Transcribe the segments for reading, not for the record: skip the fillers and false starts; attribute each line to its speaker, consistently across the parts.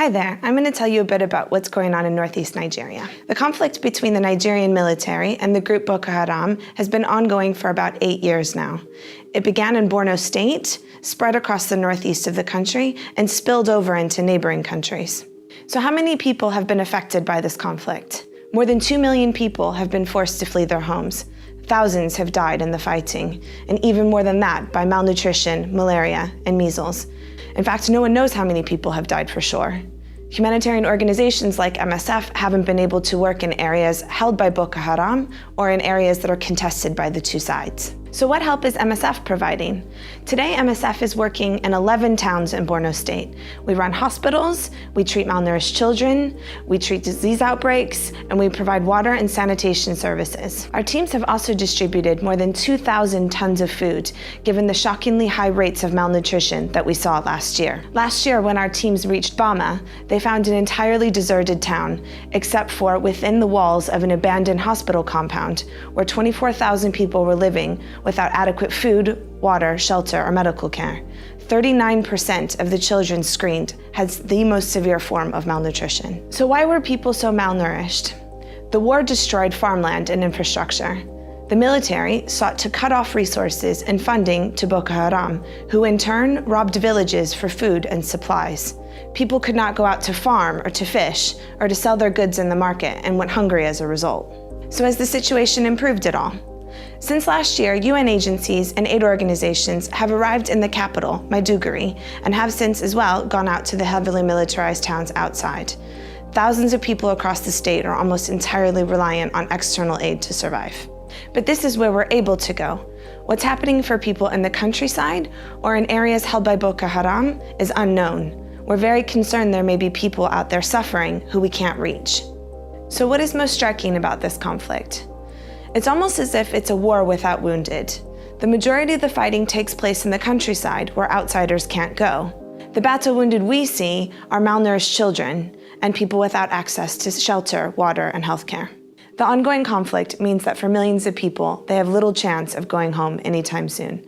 Speaker 1: Hi there, I'm going to tell you a bit about what's going on in northeast Nigeria. The conflict between the Nigerian military and the group Boko Haram has been ongoing for about 8 years now. It began in Borno State, spread across the northeast of the country, and spilled over into neighboring countries. So how many people have been affected by this conflict? More than 2 million people have been forced to flee their homes. Thousands have died in the fighting, and even more than that by malnutrition, malaria, and measles. In fact, no one knows how many people have died for sure. Humanitarian organizations like MSF haven't been able to work in areas held by Boko Haram or in areas that are contested by the two sides. So what help is MSF providing? Today, MSF is working in 11 towns in Borno State. We run hospitals, we treat malnourished children, we treat disease outbreaks, and we provide water and sanitation services. Our teams have also distributed more than 2,000 tons of food, given the shockingly high rates of malnutrition that we saw last year. Last year, when our teams reached Bama, they found an entirely deserted town, except for within the walls of an abandoned hospital compound, where 24,000 people were living without adequate food, water, shelter, or medical care. 39% of the children screened had the most severe form of malnutrition. So why were people so malnourished? The war destroyed farmland and infrastructure. The military sought to cut off resources and funding to Boko Haram, who in turn robbed villages for food and supplies. People could not go out to farm or to fish or to sell their goods in the market and went hungry as a result. So has the situation improved at all? Since last year, UN agencies and aid organizations have arrived in the capital, Maiduguri, and have since as well gone out to the heavily militarized towns outside. Thousands of people across the state are almost entirely reliant on external aid to survive. But this is where we're able to go. What's happening for people in the countryside or in areas held by Boko Haram is unknown. We're very concerned there may be people out there suffering who we can't reach. So what is most striking about this conflict? It's almost as if it's a war without wounded. The majority of the fighting takes place in the countryside where outsiders can't go. The battle wounded we see are malnourished children and people without access to shelter, water, and healthcare. The ongoing conflict means that for millions of people, they have little chance of going home anytime soon.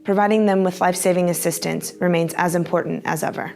Speaker 1: Providing them with life-saving assistance remains as important as ever.